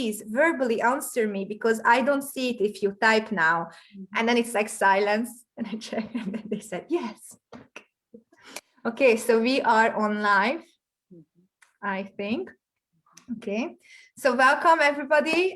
please verbally answer me because I don't see it if you type now. And then it's like silence. And I check and then they said, yes. Okay, so we are on live, I think. Okay, so welcome everybody.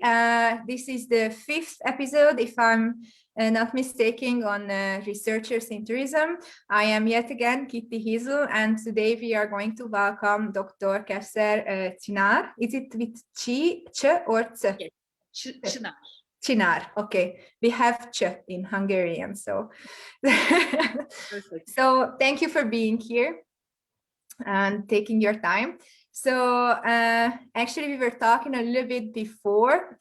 This is the 5th episode, if I'm not mistaken, on researchers in tourism. I am yet again Ketti Hiezl, and today we are going to welcome Dr. Kevser Çınar. Is it with Ch or T? Çınar. Çınar. Okay, we have Ch in Hungarian, so so thank you for being here and taking your time. So actually we were talking a little bit before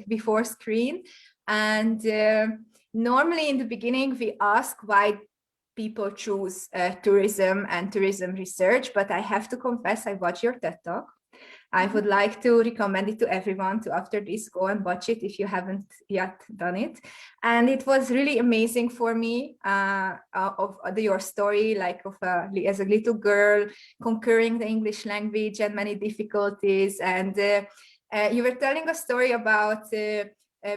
before screen, and normally in the beginning we ask why people choose tourism and tourism research, but I have to confess I watched your TED Talk. I would like to recommend it to everyone to, after this, go and watch it if you haven't yet done it. And it was really amazing for me your story, like as a little girl conquering the English language and many difficulties. And you were telling a story about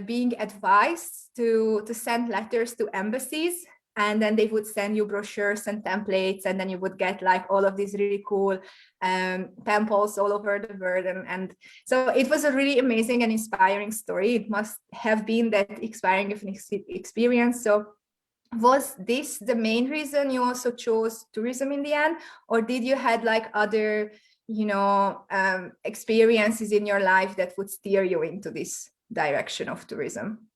being advised to send letters to embassies, and then they would send you brochures and templates, and then you would get like all of these really cool pamphlets all over the world. And so it was a really amazing and inspiring story. It must have been that inspiring of an experience. So was this the main reason you also chose tourism in the end, or did you had like other, you know, experiences in your life that would steer you into this direction of tourism?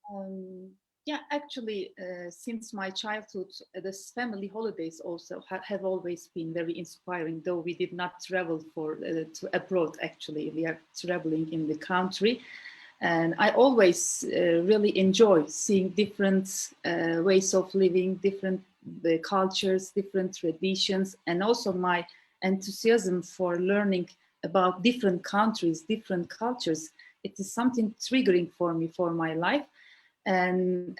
Yeah, actually, since my childhood, the family holidays also have always been very inspiring, though we did not travel to abroad. Actually, we are traveling in the country. And I always really enjoy seeing different ways of living, different cultures, different traditions, and also my enthusiasm for learning about different countries, different cultures. It is something triggering for me, for my life. And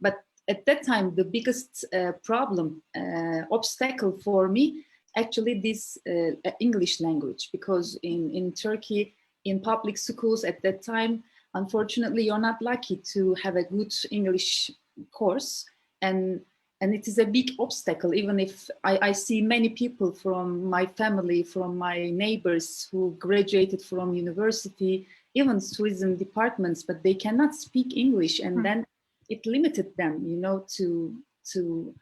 but at that time, the biggest obstacle for me, actually, this English language, because in Turkey, in public schools at that time, unfortunately, you're not lucky to have a good English course, and it is a big obstacle. Even if I see many people from my family, from my neighbors who graduated from university, even tourism departments, but they cannot speak English, and then it limited them, you know, to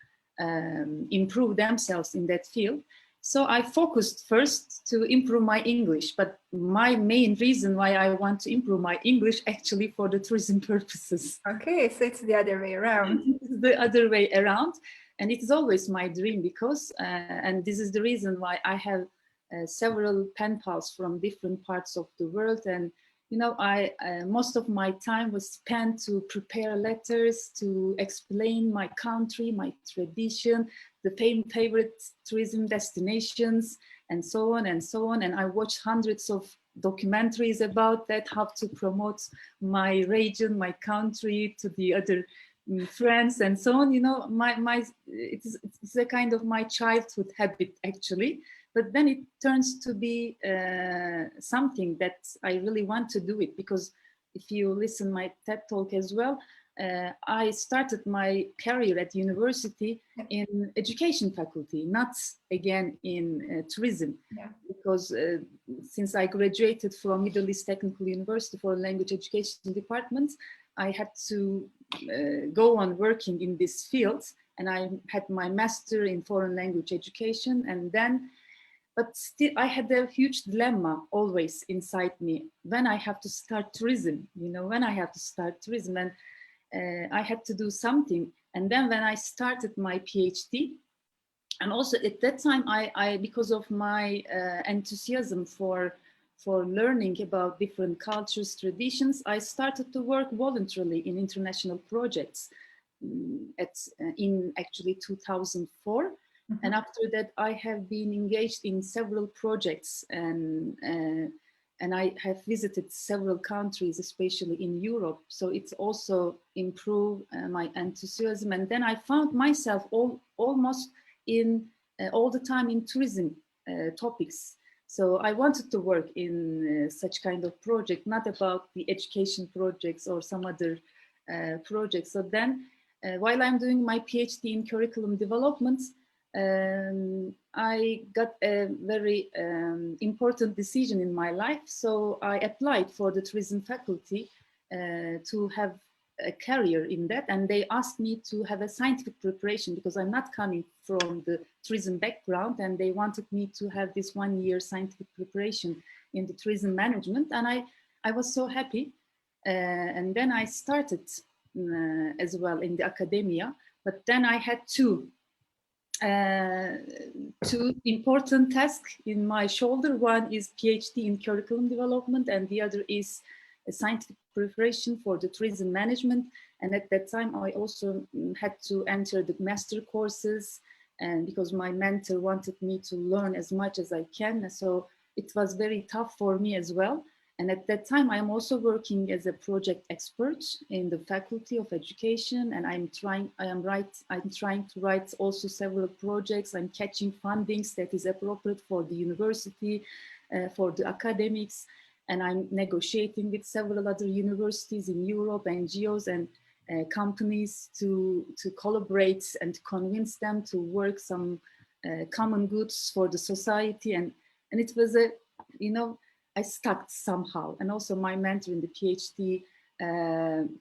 improve themselves in that field. So I focused first to improve my English, but my main reason why I want to improve my English actually for the tourism purposes. Okay, so it's the other way around. The other way around, and it is always my dream because, and this is the reason why I have several pen pals from different parts of the world. And you know, most of my time was spent to prepare letters, to explain my country, my tradition, the favorite tourism destinations, and so on and so on. And I watched hundreds of documentaries about that, how to promote my region, my country to the other friends, and so on. You know, it's a kind of my childhood habit, actually. But then it turns to be something that I really want to do it, because if you listen my TED Talk as well, I started my career at university in education faculty, not again in tourism, because since I graduated from Middle East Technical University for language education department, I had to go on working in this field, and I had my master in foreign language education, and then. But still, I had a huge dilemma always inside me when I have to start tourism, you know, when I have to start tourism, and I had to do something. And then when I started my PhD, and also at that time, I because of my enthusiasm for learning about different cultures, traditions, I started to work voluntarily in international projects in actually 2004. And after that, I have been engaged in several projects, and I have visited several countries, especially in Europe. So it's also improved my enthusiasm. And then I found myself almost in all the time in tourism topics. So I wanted to work in such kind of project, not about the education projects or some other projects. So then, while I'm doing my PhD in curriculum development, I got a very important decision in my life. So I applied for the tourism faculty to have a career in that, and they asked me to have a scientific preparation because I'm not coming from the tourism background, and they wanted me to have this 1 year scientific preparation in the tourism management, and I was so happy. And then I started as well in the academia, but then I had two important tasks in my shoulder. One is PhD in curriculum development, and the other is a scientific preparation for the tourism management. And at that time, I also had to enter the master courses, and because my mentor wanted me to learn as much as I can, so it was very tough for me as well. And at that time, I am also working as a project expert in the Faculty of Education, and I'm trying to write also several projects. I'm catching fundings that is appropriate for the university, for the academics, and I'm negotiating with several other universities in Europe, NGOs and companies to collaborate and convince them to work some common goods for the society. And it was a, you know, I stuck somehow. And also my mentor in the PhD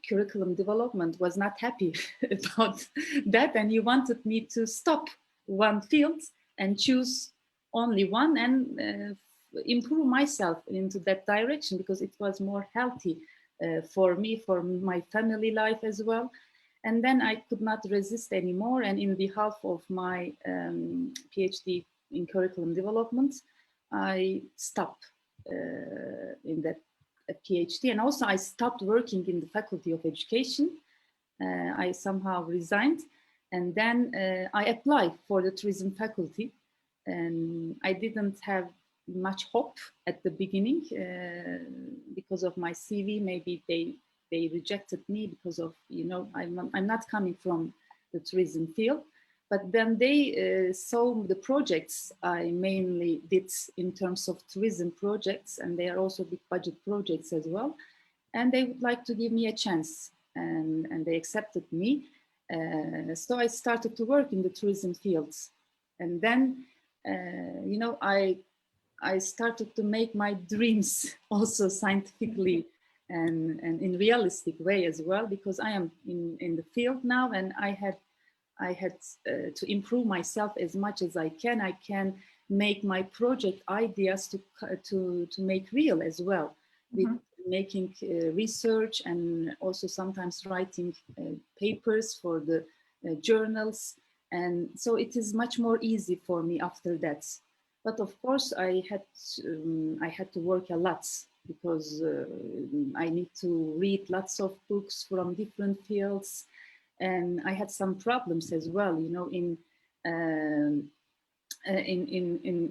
curriculum development was not happy about that. And he wanted me to stop one field and choose only one and improve myself into that direction, because it was more healthy for me, for my family life as well. And then I could not resist anymore. And in behalf of my PhD in curriculum development, I stopped in that PhD. And also I stopped working in the Faculty of Education. I somehow resigned. And then I applied for the tourism faculty. And I didn't have much hope at the beginning because of my CV. Maybe they rejected me because of, you know, I'm not coming from the tourism field. But then they saw the projects I mainly did in terms of tourism projects, and they are also big budget projects as well. And they would like to give me a chance, and they accepted me. So I started to work in the tourism fields. And then, you know, I started to make my dreams also scientifically and in realistic way as well, because I am in the field now, and I had to improve myself as much as I can. I can make my project ideas to make real as well, with making research and also sometimes writing papers for the journals. And so it is much more easy for me after that. But of course, I had to work a lot, because I need to read lots of books from different fields. And I had some problems as well, you know, in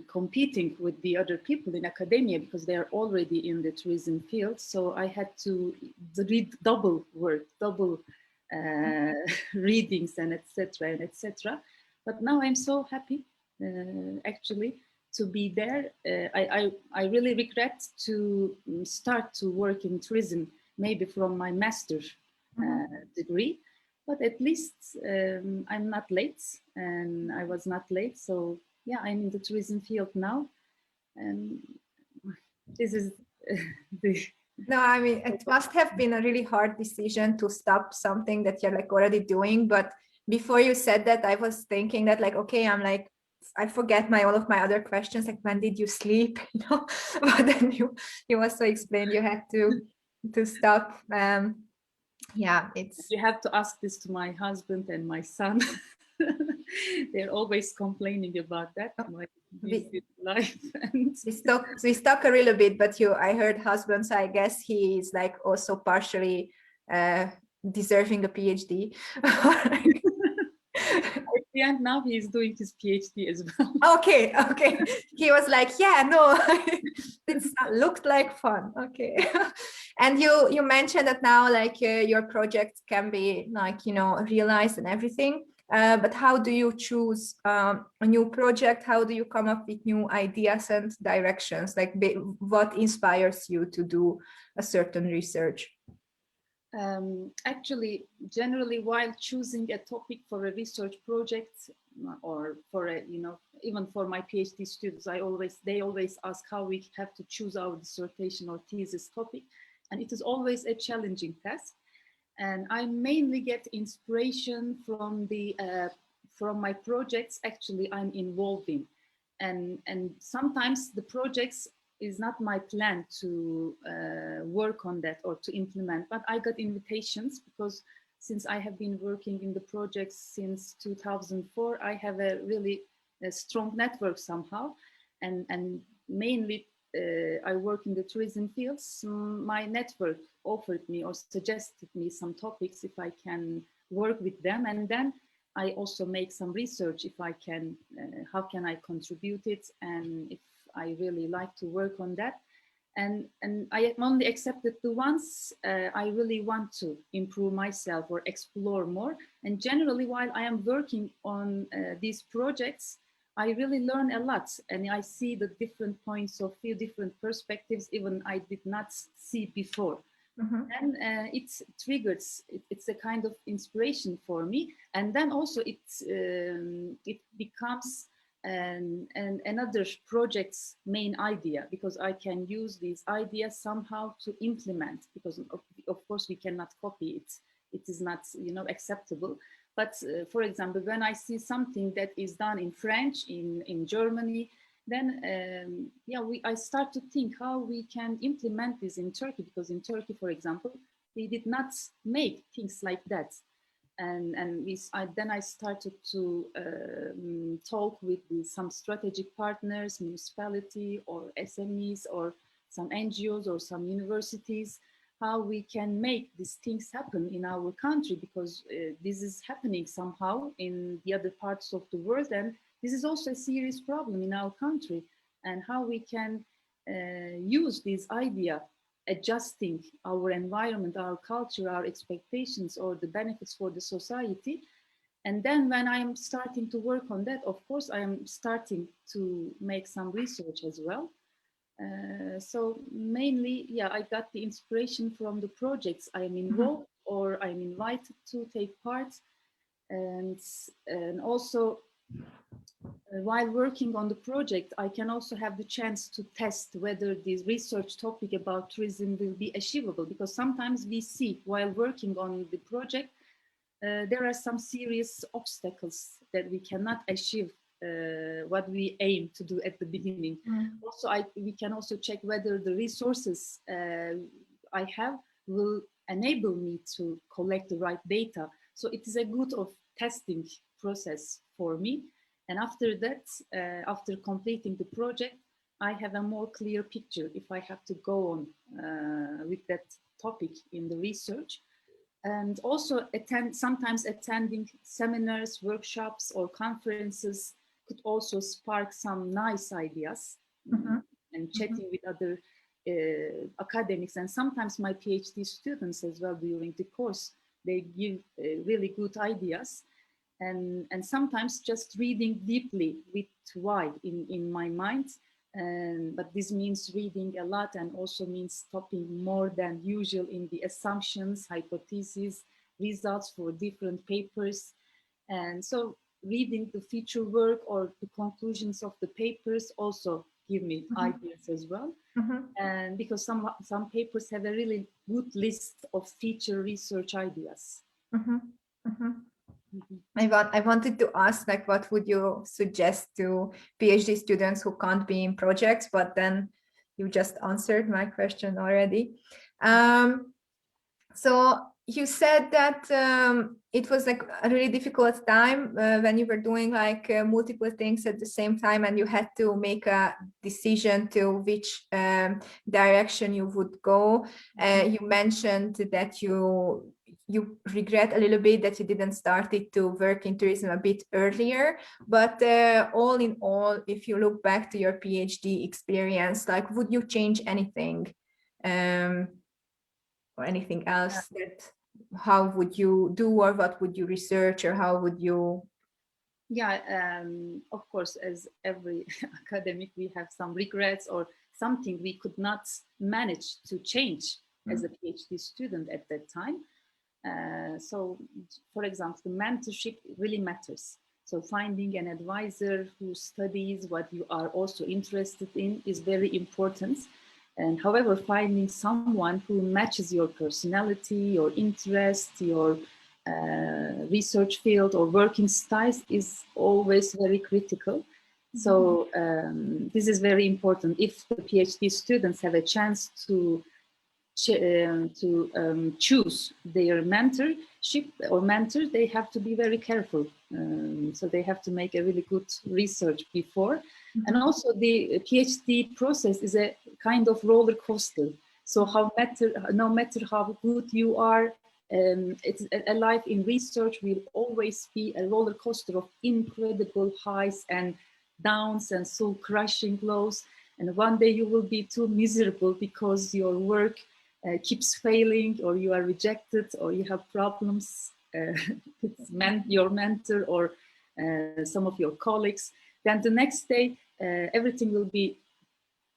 competing with the other people in academia, because they are already in the tourism field. So I had to read double readings and etc. But now I'm so happy, actually, to be there. I really regret to start to work in tourism, maybe from my master's degree. But at least I'm not late, and I was not late. So yeah, I'm in the tourism field now. And this is the... No, I mean, it must have been a really hard decision to stop something that you're like already doing. But before you said that, I was thinking that like, okay, I'm like, I forget all of my other questions, like when did you sleep, you know? But then you also explained you had to stop. Yeah, You have to ask this to my husband and my son. They're always complaining about that. My busy life. We stuck a little bit, but I heard husband, so I guess he is like also partially deserving a PhD. At the end, now he's doing his PhD as well. Okay. He was like, yeah, no, it looked like fun. Okay. And you mentioned that now, like your projects can be like, you know, realized and everything. But how do you choose a new project? How do you come up with new ideas and directions? Like what inspires you to do a certain research? Actually, generally, while choosing a topic for a research project, or for a, even for my PhD students, they always ask how we have to choose our dissertation or thesis topic, and it is always a challenging task. And I mainly get inspiration from from my projects actually I'm involved in, and sometimes the projects is not my plan to work on that or to implement, but I got invitations because since I have been working in the projects since 2004, I have a really strong network somehow, and mainly I work in the tourism fields. So my network offered me or suggested me some topics if I can work with them, and then I also make some research if I can, how can I contribute it, and if I really like to work on that. And I only accepted the ones I really want to improve myself or explore more. And generally, while I am working on these projects, I really learn a lot, and I see the different points of view, different perspectives, even I did not see before. Mm-hmm. And it triggers, it's a kind of inspiration for me. And then also it becomes another project's main idea, because I can use these ideas somehow to implement, because of course we cannot copy it. It is not, acceptable. But for example, when I see something that is done in French, in Germany, then I start to think how we can implement this in Turkey, because in Turkey, for example, we did not make things like that. And then I started to talk with some strategic partners, municipality or SMEs or some NGOs or some universities, how we can make these things happen in our country, because this is happening somehow in the other parts of the world, and this is also a serious problem in our country, and how we can use this idea, adjusting our environment, our culture, our expectations, or the benefits for the society. And then when I'm starting to work on that, of course, I am starting to make some research as well. So mainly, I got the inspiration from the projects I am involved or I'm invited to take part. And also, while working on the project, I can also have the chance to test whether this research topic about tourism will be achievable, because sometimes we see while working on the project, there are some serious obstacles that we cannot achieve what we aim to do at the beginning. Also, we can also check whether the resources I have will enable me to collect the right data. So it is a good of testing process for me. And after that, after completing the project, I have a more clear picture if I have to go on with that topic in the research. And also sometimes attending seminars, workshops, or conferences could also spark some nice ideas. And chatting with other academics, and sometimes my PhD students as well during the course, they give really good ideas. And sometimes just reading deeply with why in my mind. But this means reading a lot, and also means stopping more than usual in the assumptions, hypotheses, results for different papers. And so reading the future work or the conclusions of the papers also give me ideas as well. And because some papers have a really good list of feature research ideas. I wanted to ask, like, what would you suggest to PhD students who can't be in projects, but then you just answered my question already. So you said that it was like a really difficult time when you were doing like multiple things at the same time, and you had to make a decision to which direction you would go. You mentioned that you regret a little bit that you didn't started to work in tourism a bit earlier, but all in all, if you look back to your PhD experience, like, would you change anything or anything else that how would you do, or what would you research, or how would you? Yeah, of course, as every academic, we have some regrets or something we could not manage to change as a PhD student at that time. So, for example, the mentorship really matters. So finding an advisor who studies what you are also interested in is very important. And however, finding someone who matches your personality, your interest, your research field or working styles is always very critical. So this is very important. If the PhD students have a chance to choose their mentorship or mentor, they have to be very careful. So they have to make a really good research before. And also the PhD process is a kind of roller coaster. So no matter how good you are, it's a life in research will always be a roller coaster of incredible highs and downs and soul crushing lows. And one day you will be too miserable because your work keeps failing, or you are rejected, or you have problems with your mentor or some of your colleagues. Then the next day, everything will be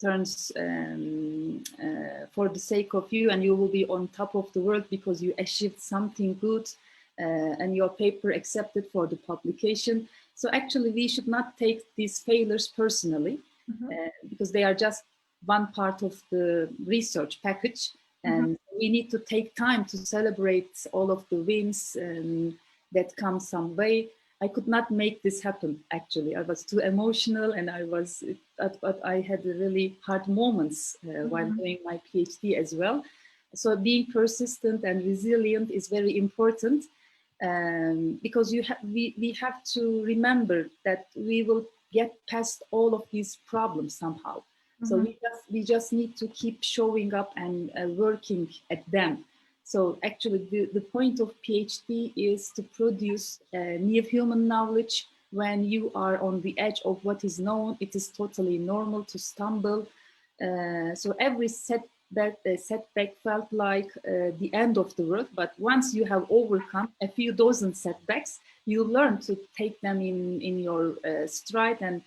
turns for the sake of you, and you will be on top of the world because you achieved something good and your paper accepted for the publication. So actually, we should not take these failures personally because they are just one part of the research package. And we need to take time to celebrate all of the wins that come some way. I could not make this happen, actually. I was too emotional, and but I had really hard moments while doing my PhD as well. So being persistent and resilient is very important because we have to remember that we will get past all of these problems somehow. So we just need to keep showing up and working at them. So actually the point of PhD is to produce new human knowledge. When you are on the edge of what is known, it is totally normal to stumble. So every setback felt like the end of the world. But once you have overcome a few dozen setbacks, you learn to take them in your stride. And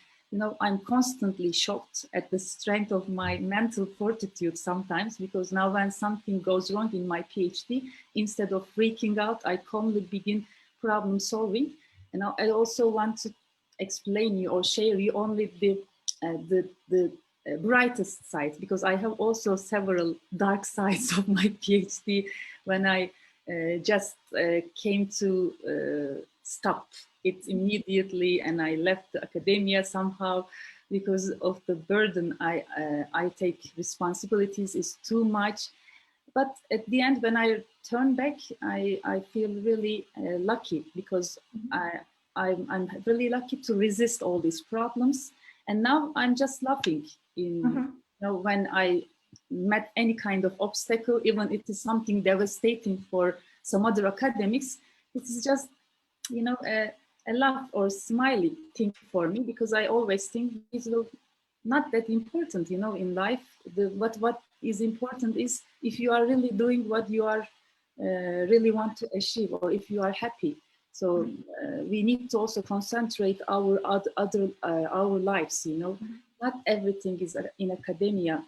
I'm constantly shocked at the strength of my mental fortitude sometimes, because now when something goes wrong in my PhD, instead of freaking out, I calmly begin problem solving. And I also want to explain you or share you only the brightest side, because I have also several dark sides of my PhD when I just came to stop it immediately, and I left the academia somehow because of the burden I take. Responsibilities is too much. But at the end, when I turn back, I feel really lucky, because I'm really lucky to resist all these problems. And now I'm just laughing when I met any kind of obstacle, even if it is something devastating for some other academics. It is just a laugh or smiley thing for me, because I always think it's not that important, in life. What is important is if you are really doing what you are really want to achieve, or if you are happy. So we need to also concentrate our lives. Not everything is in academia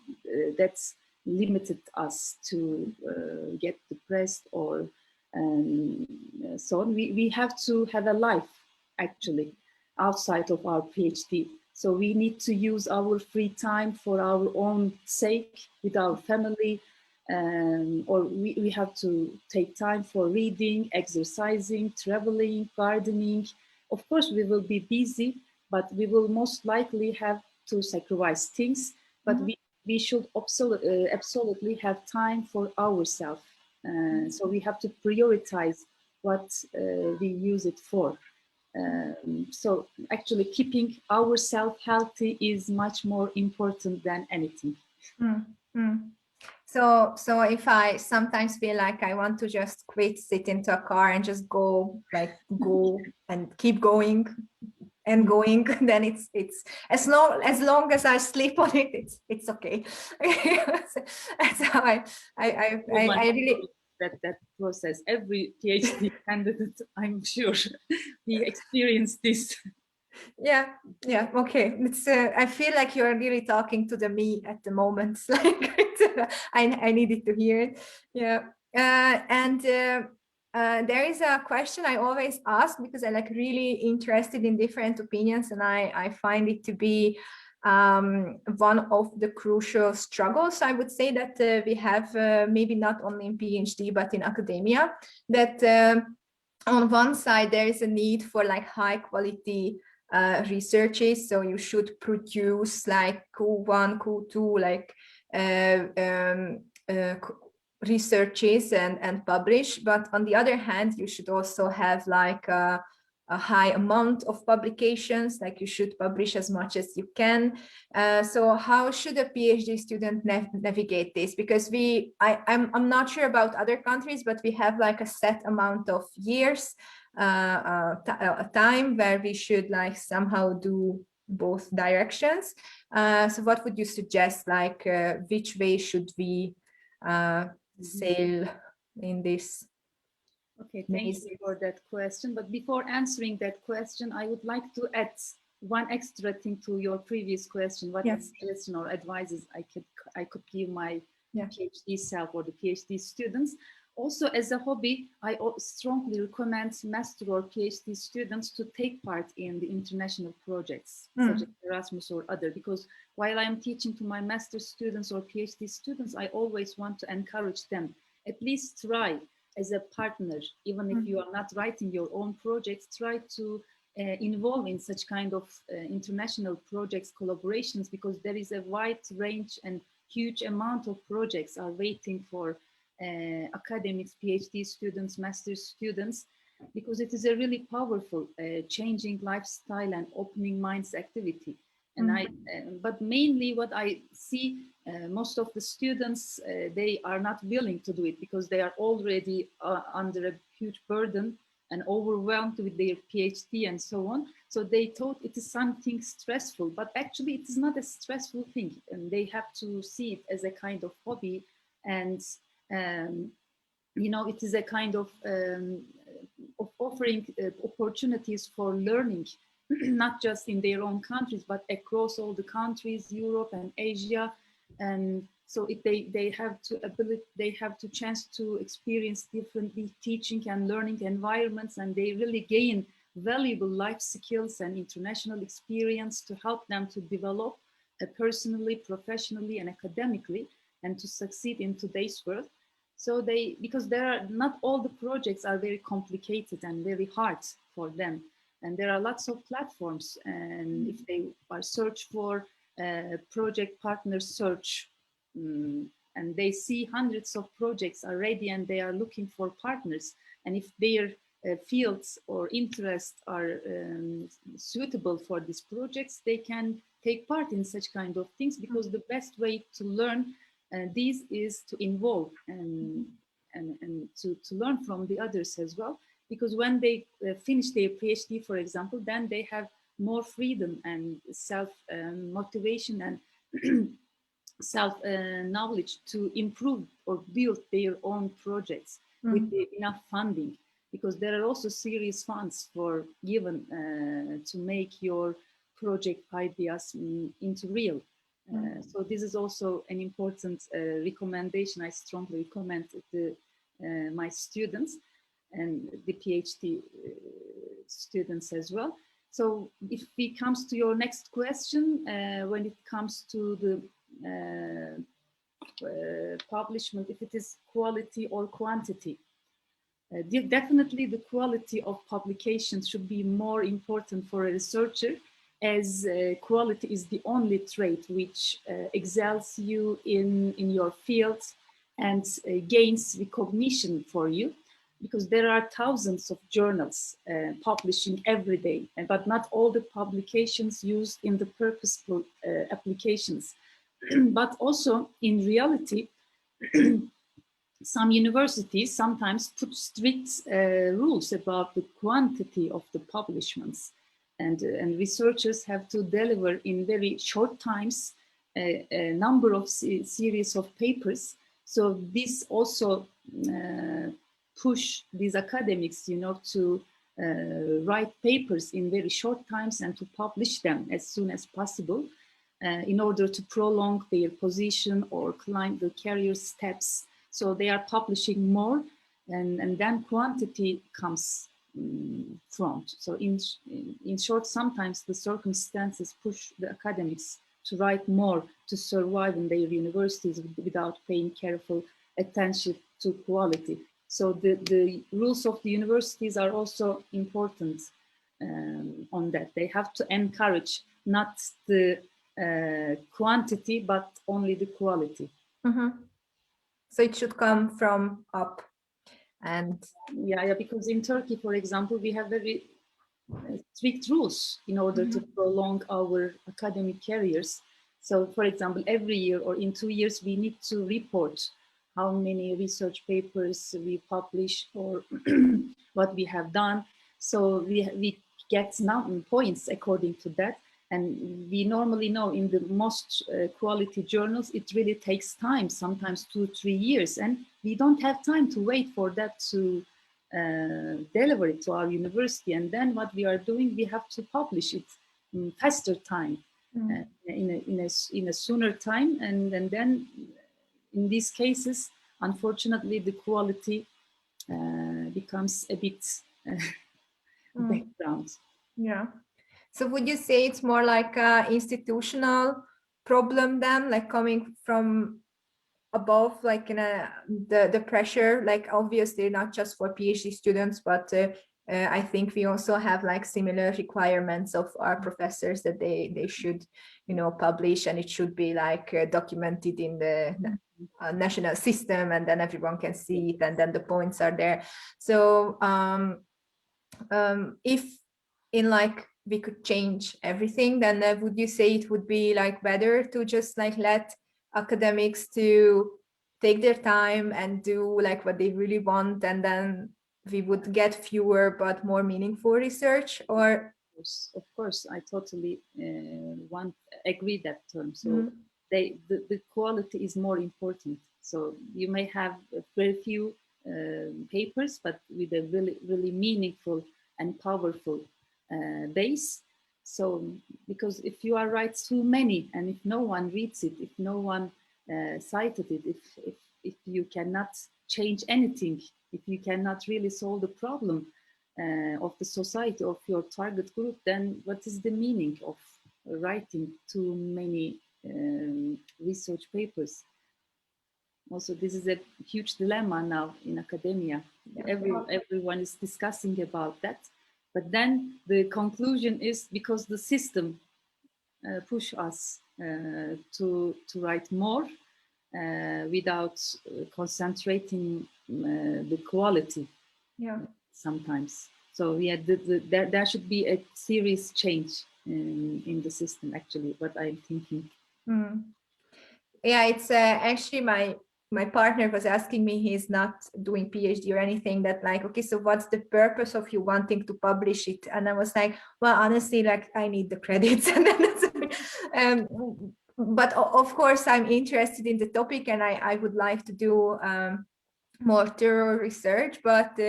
that's limited us to get depressed or so on. We have to have a life actually outside of our PhD. So we need to use our free time for our own sake with our family, or we have to take time for reading, exercising, traveling, gardening. Of course, we will be busy, but we will most likely have to sacrifice things, but we should absolutely have time for ourselves. So we have to prioritize what we use it for. So actually keeping ourselves healthy is much more important than anything. So if I sometimes feel like I want to just quit, sit into a car and just go and keep going and going, then it's as long as I sleep on it, it's okay. That's how I really that process. Every PhD candidate, I'm sure, we experienced this. Yeah, yeah, okay. It's I feel like you're really talking to the me at the moment. It's like I needed to hear it. Yeah. There is a question I always ask because I like really interested in different opinions, and I find it to be one of the crucial struggles, I would say, that we have, maybe not only in PhD but in academia, that on one side there is a need for like high quality researches, so you should produce like Q1, Q2, like researches and publish. But on the other hand, you should also have like a high amount of publications, like you should publish as much as you can. So how should a PhD student navigate this? Because I'm not sure about other countries, but we have like a set amount of years, a time where we should like somehow do both directions. So what would you suggest, like which way should we sail in this? Okay, thank you for that question. But before answering that question, I would like to add one extra thing to your previous question. What suggestion or advices I could give my PhD self or the PhD students. Also, as a hobby, I strongly recommend master or PhD students to take part in the international projects, such as Erasmus or other, because while I am teaching to my master students or PhD students, I always want to encourage them, at least try as a partner, even if you are not writing your own projects, try to involve in such kind of international projects, collaborations, because there is a wide range and huge amount of projects are waiting for academics, PhD students, master's students, because it is a really powerful changing lifestyle and opening minds activity. And but mainly what I see, most of the students, they are not willing to do it because they are already under a huge burden and overwhelmed with their PhD and so on. So they thought it is something stressful, but actually it is not a stressful thing. And they have to see it as a kind of hobby. And, you know, it is a kind of offering opportunities for learning, not just in their own countries, but across all the countries, Europe and Asia. And so if they have to chance to experience different teaching and learning environments, and they really gain valuable life skills and international experience to help them to develop personally, professionally, and academically, and to succeed in today's world. So because not all the projects are very complicated and very hard for them. And there are lots of platforms, and if they are search for project partner search, and they see hundreds of projects already, and they are looking for partners. And if their fields or interests are suitable for these projects, they can take part in such kind of things, because the best way to learn these is to involve and to learn from the others as well. Because when they finish their PhD, for example, then they have more freedom and self-motivation and self-knowledge to improve or build their own projects with enough funding. Because there are also serious funds for given to make your project ideas into real. So this is also an important recommendation I strongly recommend to my students and the PhD students as well. So if it comes to your next question, when it comes to the publishment, if it is quality or quantity, definitely the quality of publications should be more important for a researcher, as quality is the only trait which excels you in your field and gains recognition for you. Because there are thousands of journals publishing every day, but not all the publications used in the purposeful applications. But also in reality, some universities sometimes put strict rules about the quantity of the publishments, and researchers have to deliver in very short times a number of series of papers. So this also push these academics, to write papers in very short times and to publish them as soon as possible in order to prolong their position or climb the career steps. So they are publishing more, and then quantity comes front. So in short, sometimes the circumstances push the academics to write more to survive in their universities without paying careful attention to quality. So the rules of the universities are also important on that. They have to encourage not the quantity, but only the quality. Mm-hmm. So it should come from up. And yeah, because in Turkey, for example, we have very strict rules in order to prolong our academic careers. So, for example, every year or in 2 years, we need to report how many research papers we publish or what we have done. So we get points according to that. And we normally know in the most quality journals, it really takes time, sometimes 2-3 years. And we don't have time to wait for that to deliver it to our university. And then what we are doing, we have to publish it in faster time, in a sooner time. And then in these cases, unfortunately, the quality becomes a bit background. Yeah. So would you say it's more like an institutional problem then, like coming from above, like in the pressure, like obviously not just for PhD students, but I think we also have like similar requirements of our professors that they should, publish, and it should be like documented in the national system, and then everyone can see it, and then the points are there. So if in like we could change everything, then would you say it would be like better to just like let academics to take their time and do like what they really want, and then we would get fewer but more meaningful research? Or of course, I totally agree that term. So the quality is more important. So you may have very few papers, but with a really meaningful and powerful base. So because if you are write too many, and if no one reads it, if no one cited it, if you cannot change anything, if you cannot really solve the problem of the society, of your target group, then what is the meaning of writing too many research papers? Also, this is a huge dilemma now in academia. Everyone is discussing about that. But then the conclusion is because the system push us to write more without concentrating the quality. Yeah. Sometimes. So yeah, there should be a serious change in the system. Actually, what I'm thinking. Yeah, it's actually my partner was asking me, he's not doing PhD or anything, that like, okay, so what's the purpose of you wanting to publish it? And I was like, well, honestly, like I need the credits. And then but of course I'm interested in the topic, and I would like to do more thorough research, but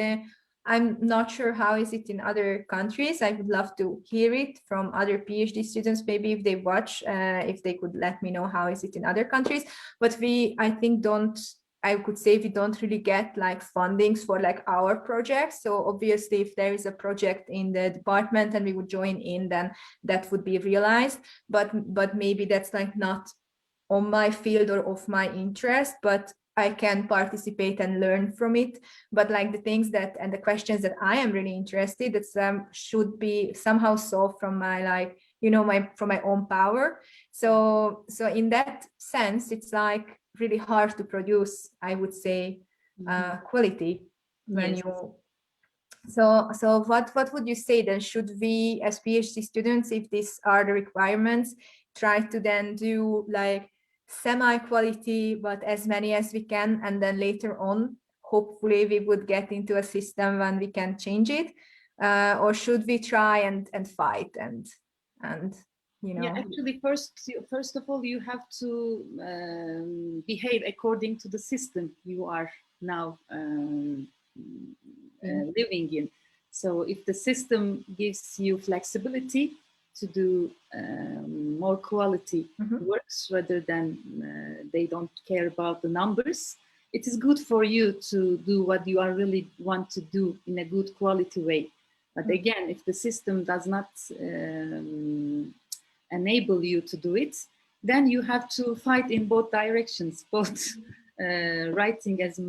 I'm not sure how is it in other countries. I would love to hear it from other PhD students, maybe if they watch, if they could let me know how is it in other countries. But I think I could say we don't really get like fundings for like our projects. So obviously if there is a project in the department and we would join in, then that would be realized. But maybe that's like not on my field or of my interest, but I can participate and learn from it. But like the things that and the questions that I am really interested, that should be somehow solved from my like, from my own power. So in that sense, it's like really hard to produce, I would say, quality when you. So what would you say then? Should we as PhD students, if these are the requirements, try to then do like semi-quality, but as many as we can, and then later on, hopefully we would get into a system when we can change it, or should we try and fight and you know. Yeah, actually, first of all, you have to behave according to the system you are now living in. So if the system gives you flexibility to do more quality works rather than they don't care about the numbers, it is good for you to do what you are really want to do in a good quality way. But again, if the system does not enable you to do it, then you have to fight in both directions, both writing as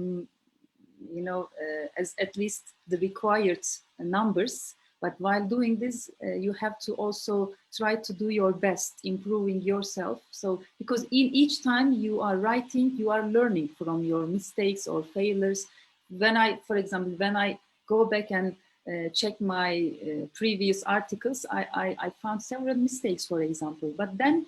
as at least the required numbers. But while doing this, you have to also try to do your best, improving yourself. So, because in each time you are writing, you are learning from your mistakes or failures. For example, when I go back and check my previous articles, I found several mistakes, for example. But then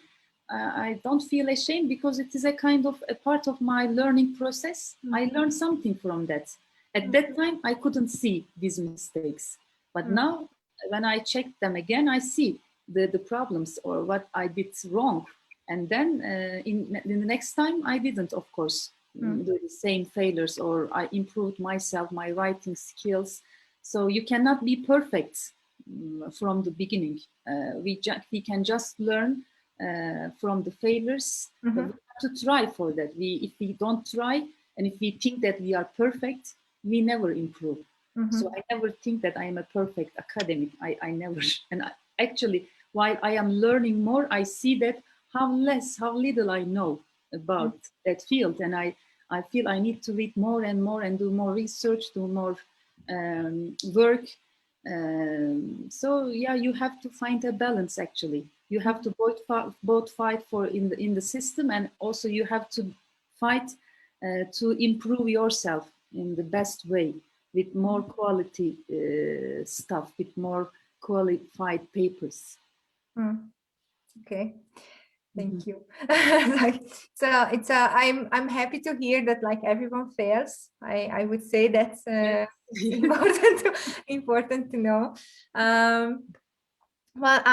I don't feel ashamed because it is a kind of a part of my learning process. I learned something from that. At that time, I couldn't see these mistakes. But now, when I check them again, I see the problems or what I did wrong. And then in the next time, I didn't, of course, do the same failures, or I improved myself, my writing skills. So you cannot be perfect from the beginning. We can just learn from the failures. But we have to try for that. If we don't try, and if we think that we are perfect, we never improve. So I never think that I am a perfect academic. I never. And actually, while I am learning more, I see that how little I know about that field. And I feel I need to read more and more and do more research, do more work. So yeah, you have to find a balance. Actually, you have to both fight for in the system, and also you have to fight to improve yourself in the best way, with more quality stuff, with more qualified papers. Okay, thank you. So it's I'm happy to hear that like everyone fails. I would say that's important to know. Well,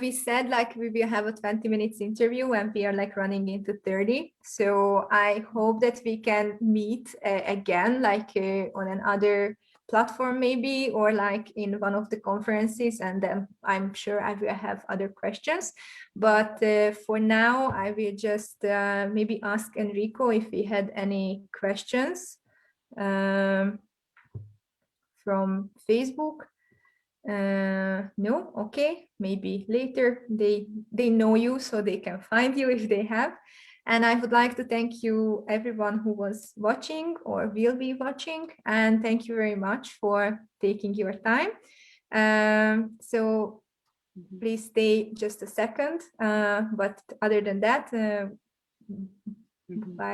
we said like we will have a 20 minutes interview and we are like running into 30. So I hope that we can meet again, like on another platform maybe, or like in one of the conferences, and then I'm sure I will have other questions. But for now, I will just maybe ask Enrico if he had any questions from Facebook. No, okay, maybe later they know you, so they can find you if they have. And I would like to thank you everyone who was watching or will be watching, and thank you very much for taking your time. So please stay just a second, but other than that, bye.